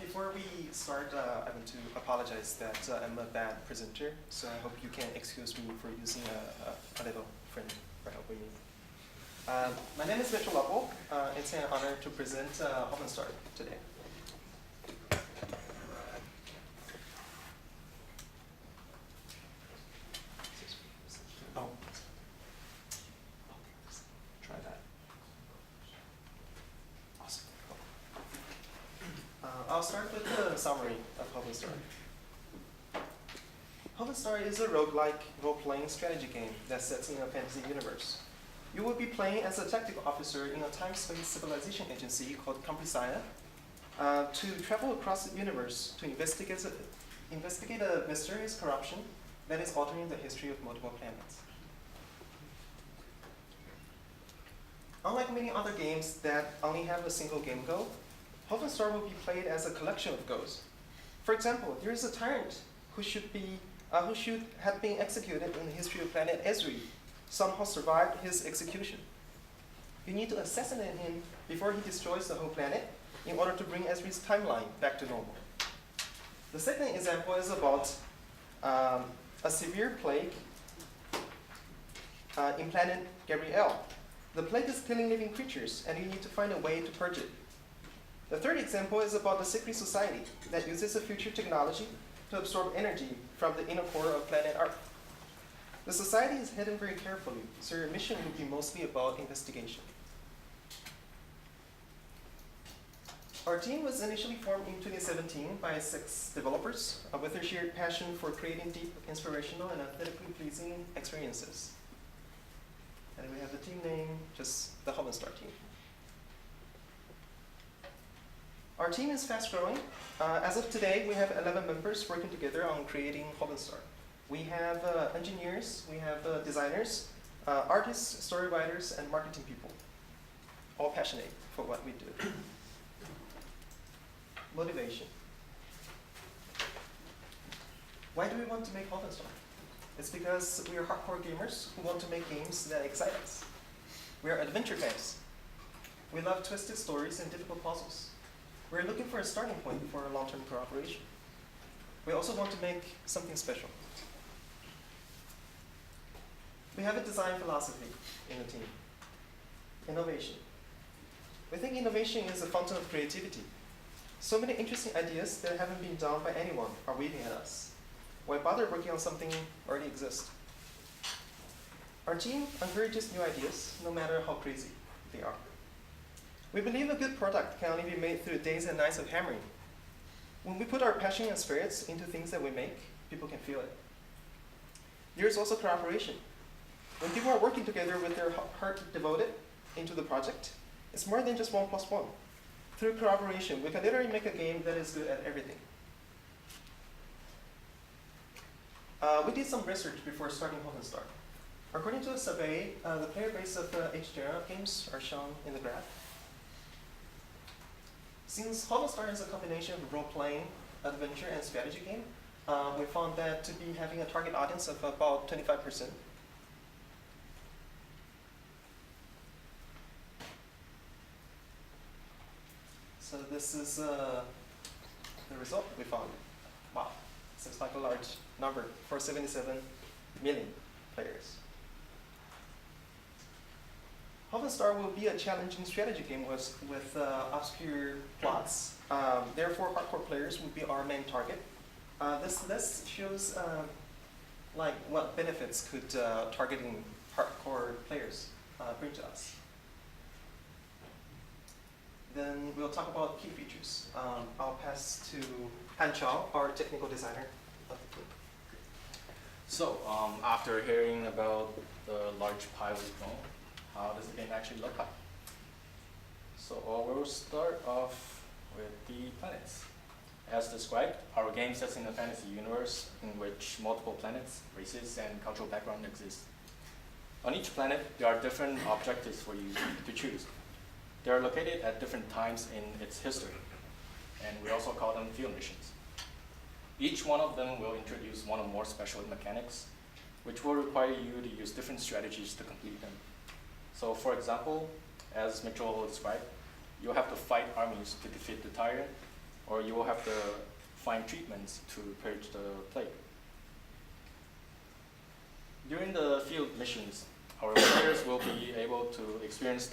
Before we start, I want to apologize that I'm a bad presenter, so I hope you can excuse me for using a little friend for helping me. My name is Mitchell Lovell. It's an honor to present Hovenstar today. Oh. Try that. Awesome. I'll start with the summary of Hovenstar. Hovenstar is a roguelike role-playing strategy game that sets in a fantasy universe. You will be playing as a tactical officer in a time-space civilization agency called Comprisaya to travel across the universe to investigate a mysterious corruption that is altering the history of multiple planets. Unlike many other games that only have a single game goal, Hovenstar will be played as a collection of goals. For example, there is a tyrant who should have been executed in the history of planet Ezri. Somehow survived his execution. You need to assassinate him before he destroys the whole planet in order to bring Ezri's timeline back to normal. The second example is about a severe plague in planet Gabriel. The plague is killing living creatures, and you need to find a way to purge it. The third example is about a secret society that uses a future technology to absorb energy from the inner core of planet Earth. The society is hidden very carefully, so your mission will be mostly about investigation. Our team was initially formed in 2017 by 6 developers with a shared passion for creating deep, inspirational, and aesthetically pleasing experiences. And we have the team name, just the Hovenstar team. Our team is fast growing. As of today, we have 11 members working together on creating Hovenstar. We have engineers, we have designers, artists, story writers, and marketing people, all passionate for what we do. Motivation. Why do we want to make Hovenstar? It's because we are hardcore gamers who want to make games that excite us. We are adventure fans. We love twisted stories and difficult puzzles. We're looking for a starting point for a long-term cooperation. We also want to make something special. We have a design philosophy in the team. Innovation. We think innovation is a fountain of creativity. So many interesting ideas that haven't been done by anyone are waiting at us. Why bother working on something already exists? Our team encourages new ideas, no matter how crazy they are. We believe a good product can only be made through days and nights of hammering. When we put our passion and spirits into things that we make, people can feel it. There is also cooperation. When people are working together with their heart devoted into the project, it's more than just 1 + 1. Through cooperation, we can literally make a game that is good at everything. We did some research before starting Hovenstar. According to a survey, the player base of H-genre games are shown in the graph. Since Hovenstar is a combination of role-playing, adventure, and strategy game, we found that to be having a target audience of about 25%. So this is the result we found. Wow, seems like a large number for 77 million players. Hovenstar will be a challenging strategy game with obscure plots. Therefore, hardcore players will be our main target. This list shows like what benefits could targeting hardcore players bring to us. Then we'll talk about key features. I'll pass to Han Chao, our technical designer of the team. So, after hearing about the large pie we've grown, how does the game actually look like? So, we'll start off with the planets. As described, our game sets in a fantasy universe in which multiple planets, races, and cultural backgrounds exist. On each planet, there are different objectives for you to choose. They are located at different times in its history, and we also call them field missions. Each one of them will introduce one or more special mechanics, which will require you to use different strategies to complete them. So for example, as Mitchell described, you'll have to fight armies to defeat the tyrant, or you will have to find treatments to purge the plague. During the field missions, our players will be able to experience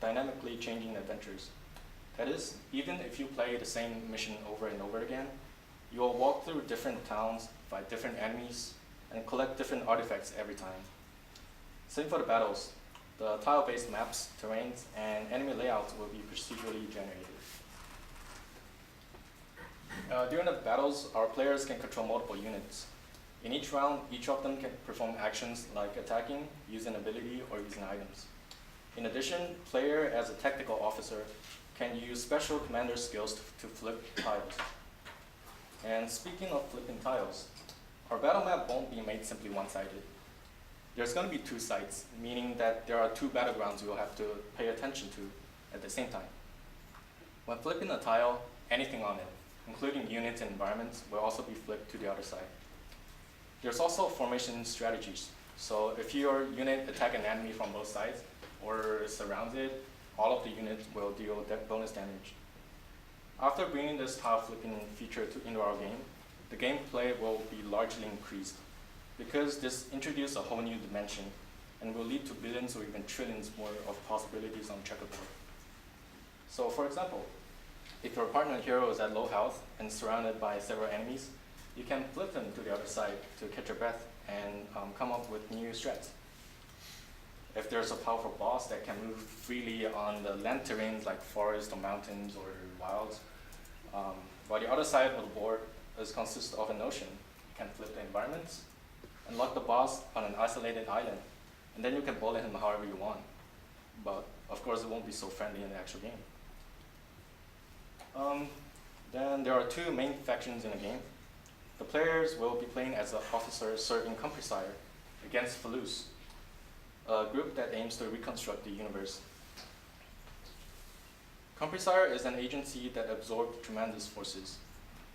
dynamically changing adventures. That is, even if you play the same mission over and over again, you will walk through different towns, fight different enemies, and collect different artifacts every time. Same for the battles. The tile-based maps, terrains, and enemy layouts will be procedurally generated. During the battles, our players can control multiple units. In each round, each of them can perform actions like attacking, using ability, or using items. In addition, player as a tactical officer can use special commander skills to flip tiles. And speaking of flipping tiles, our battle map won't be made simply one-sided. There's going to be two sides, meaning that there are two battlegrounds you'll have to pay attention to at the same time. When flipping a tile, anything on it, including units and environments, will also be flipped to the other side. There's also formation strategies. So if your unit attacks an enemy from both sides or surrounds it, all of the units will deal bonus damage. After bringing this tile flipping feature into our game, the gameplay will be largely increased because this introduces a whole new dimension and will lead to billions or even trillions more of possibilities on checkerboard. So for example, if your partner hero is at low health and surrounded by several enemies, you can flip them to the other side to catch your breath and come up with new strats. If there's a powerful boss that can move freely on the land terrains like forests or mountains or wilds, while the other side of the board consists of an ocean, you can flip the environments and lock the boss on an isolated island, and then you can bullet him however you want. But of course, it won't be so friendly in the actual game. Then there are two main factions in the game. The players will be playing as an officer serving Compressire against Falus, a group that aims to reconstruct the universe. Compressire is an agency that absorbed tremendous forces.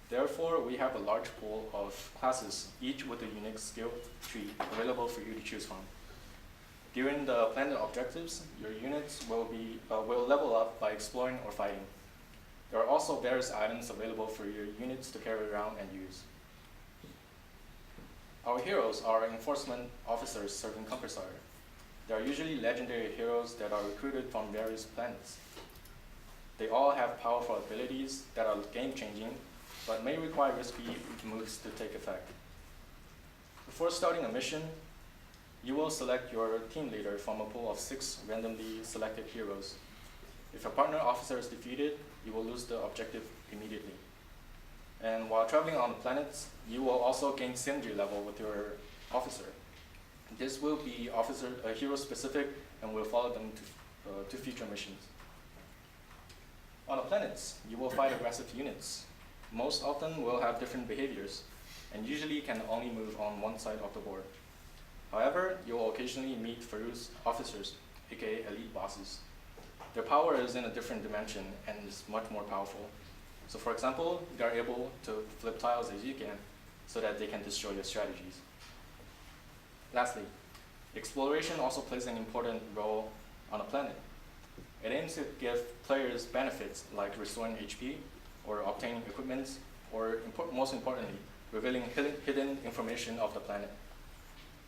Therefore, we have a large pool of classes, each with a unique skill tree available for you to choose from. During the planet objectives, your units will level up by exploring or fighting. There are also various items available for your units to carry around and use. Our heroes are enforcement officers serving Compressire. They are usually legendary heroes that are recruited from various planets. They all have powerful abilities that are game-changing, but may require risky moves to take effect. Before starting a mission, you will select your team leader from a pool of 6 randomly selected heroes. If your partner officer is defeated, you will lose the objective immediately. And while traveling on the planets, you will also gain synergy level with your officer. This will be hero-specific and will follow them to future missions. On the planets, you will fight aggressive units. Most often will have different behaviors, and usually can only move on one side of the board. However, you will occasionally meet Farus officers, aka elite bosses. Their power is in a different dimension and is much more powerful. So for example, they are able to flip tiles as you can, so that they can destroy your strategies. Lastly, exploration also plays an important role on a planet. It aims to give players benefits like restoring HP, or obtaining equipment, or most importantly, revealing hidden information of the planet.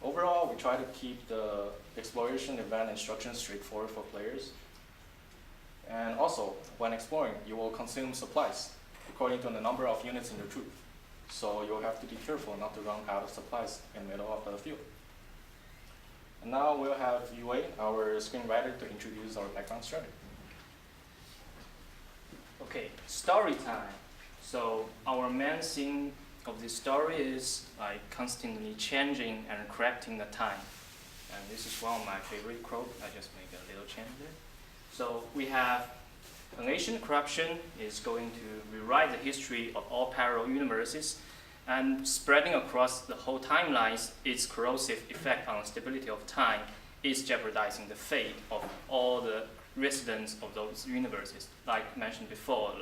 Overall, we try to keep the exploration event instructions straightforward for players. And also, when exploring, you will consume supplies according to the number of units in your troop. So you'll have to be careful not to run out of supplies in the middle of the field. And now we'll have Yue, our screenwriter, to introduce our background strategy. Okay, story time. So our main scene of this story is like constantly changing and correcting the time. And this is one of my favorite quotes. I just make a little change there. So we have an ancient corruption is going to rewrite the history of all parallel universes, and spreading across the whole timelines, its corrosive effect on stability of time is jeopardizing the fate of all the residents of those universes, like mentioned before,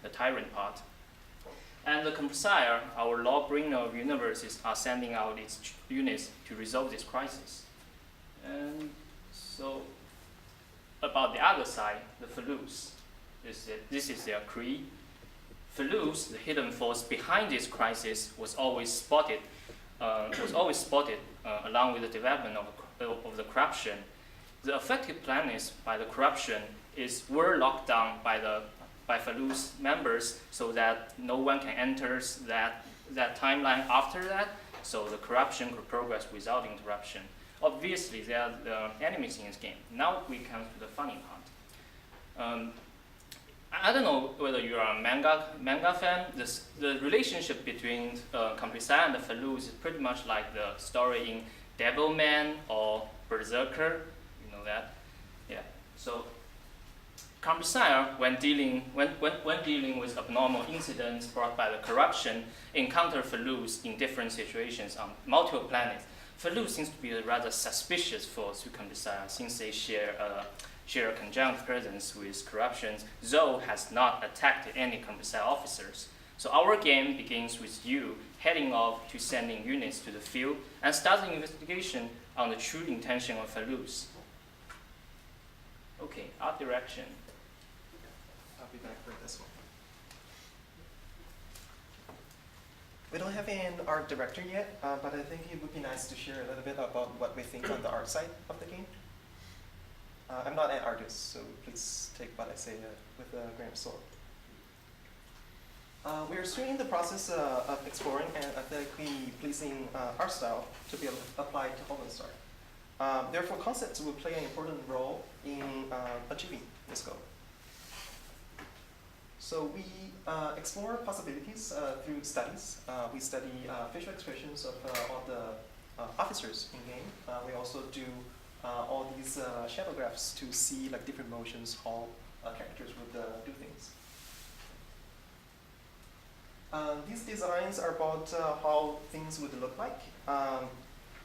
the tyrant part. And the Compressire, our law-bringer of universes, are sending out its units to resolve this crisis. And so, about the other side, the Falus, this is their creed. Falloose, the hidden force behind this crisis, was always spotted, along with the development of the corruption. The affected planets by the corruption were locked down by Falloose members, so that no one can enter that timeline after that. So the corruption could progress without interruption. Obviously, there are the enemies in this game. Now we come to the funny part. I don't know whether you are a manga fan. The relationship between Compressor and the Falloose is pretty much like the story in Devilman or Berserker. You know that, yeah. So Compressor, when dealing with abnormal incidents brought by the corruption, encounter Falloose in different situations on multiple planets. Falloose seems to be a rather suspicious force to Compressor, since they share a conjunct presence with corruption. Zoe has not attacked any Compressor officers. So our game begins with you heading off to sending units to the field and starting investigation on the true intention of Falloose. Okay, art direction. I'll be back for this one. We don't have an art director yet, but I think it would be nice to share a little bit about what we think on the art side of the game. I'm not an artist, so please take what I say with a grain of salt. We are still in the process of exploring an aesthetically pleasing art style to be applied to Hovenstar. Therefore, concepts will play an important role in achieving this goal. So we explore possibilities through studies. We study facial expressions of all the officers in game. We also do all these shadow graphs to see like different motions, how characters would do things. These designs are about how things would look like.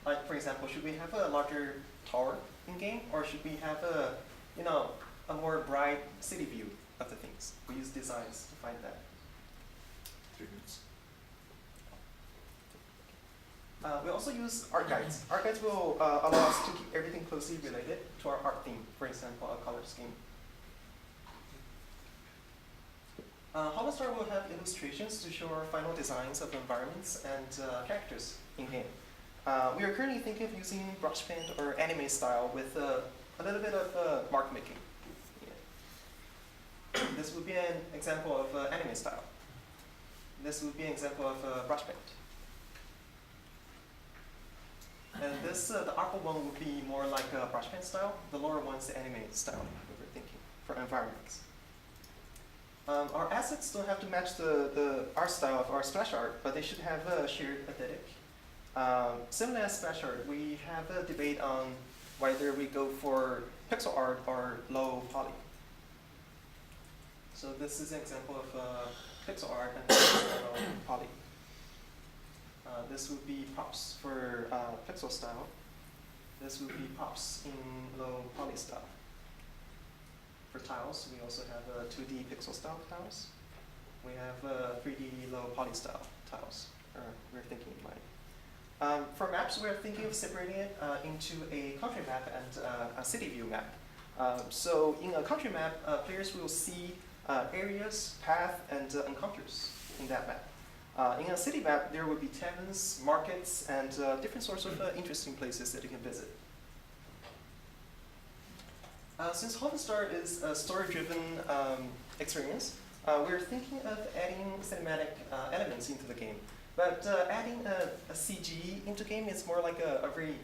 Like for example, should we have a larger tower in game, or should we have a more bright city view of the things? We use designs to find that. 3 minutes. We also use art guides. Art guides will allow us to keep everything closely related to our art theme, for example, a color scheme. Hovenstar will have illustrations to show our final designs of environments and characters in game. We are currently thinking of using brush paint or anime style with a little bit of mark making. Yeah. This would be an example of anime style. This would be an example of brush paint. And this, the upper one would be more like a brush paint style. The lower one's the anime style we were thinking for environments. Our assets don't have to match the art style of our splash art, but they should have a shared aesthetic. Similar as splash art, we have a debate on whether we go for pixel art or low poly. So this is an example of pixel art and low poly. This would be props for pixel style. This would be props in low poly style. For tiles, we also have 2D pixel style tiles. We have 3D low poly style tiles, we're thinking in mind. For maps, we're thinking of separating it into a country map and a city view map. So in a country map, players will see areas, paths, and encounters in that map. In a city map, there will be taverns, markets, and different sorts of interesting places that you can visit. Since Hovenstar is a story-driven experience, we're thinking of adding cinematic elements into the game. But adding a CG into game is more like a very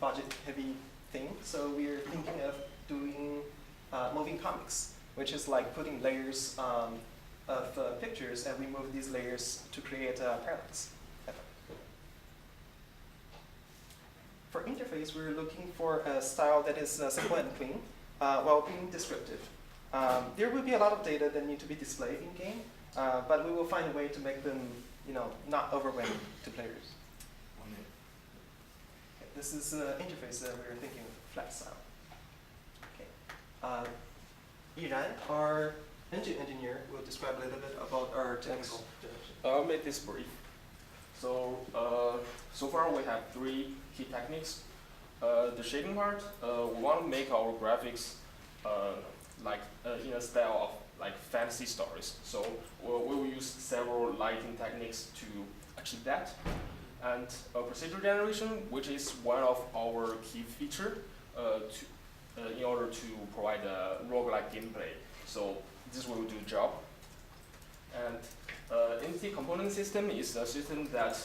budget-heavy thing. So we're thinking of doing moving comics, which is like putting layers of pictures, and we move these layers to create parallax effect. For interface, we're looking for a style that is simple and clean, while being descriptive. There will be a lot of data that need to be displayed in game, but we will find a way to make them, not overwhelming to players. 1 minute. Okay, this is the interface that we're thinking of, flat style. Okay. Yiran, our engine engineer, will describe a little bit about our technical direction. I'll make this brief. So, so far we have 3 key techniques. The shading part, we want to make our graphics in a style of like fantasy stories. So we will use several lighting techniques to achieve that. And procedural generation, which is one of our key feature in order to provide a roguelike gameplay. So this will do the job. And entity component system is a system that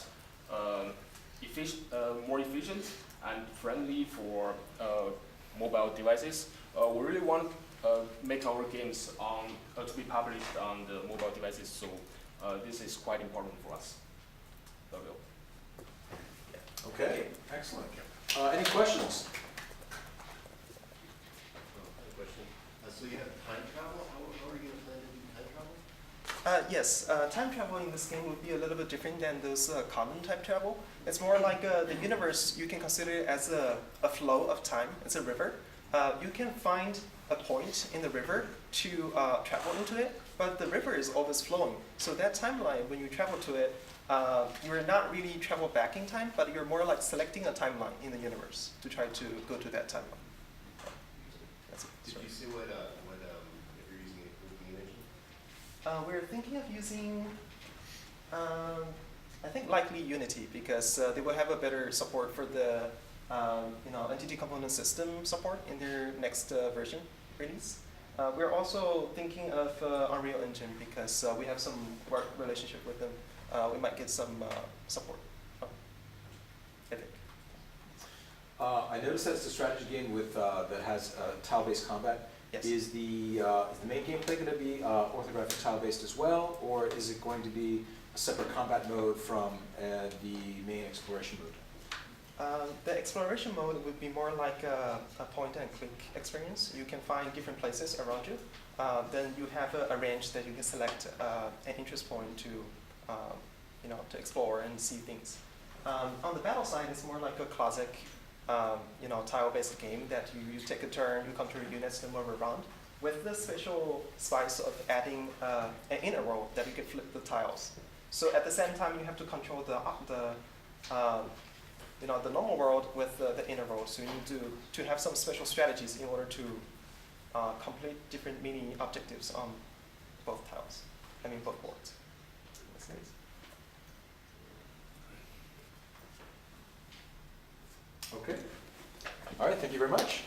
more efficient and friendly for mobile devices. We really want to make our games to be published on the mobile devices, so this is quite important for us. Okay, excellent. Any questions? Question. So you have time travel? How are you going to plan to do time travel? Yes, time travel in this game would be a little bit different than those common type travel. It's more like the universe, you can consider it as a flow of time. It's a river. You can find a point in the river to travel into it, but the river is always flowing. So that timeline, when you travel to it, you're not really travel back in time, but you're more like selecting a timeline in the universe to try to go to that timeline. That's it. Did you say what if you're using a moving engine? We're thinking of using, I think likely Unity, because they will have a better support for the entity component system support in their next version release. We're also thinking of Unreal Engine because we have some work relationship with them. We might get some support. Epic. I noticed that it's a strategy game with that has tile-based combat. Yes. Is the main gameplay going to be orthographic tile-based as well, or is it going to be a separate combat mode from the main exploration mode? The exploration mode would be more like a point-and-click experience. You can find different places around you. Then you have a range that you can select an interest point to explore and see things. On the battle side, it's more like a classic, tile-based game that you take a turn, you control units and move around, with the special spice of adding an inner world that you can flip the tiles. So at the same time, you have to control the normal world with the inner world. So you need to have some special strategies in order to complete different mini objectives on both tiles. Both boards. Okay. All right, thank you very much.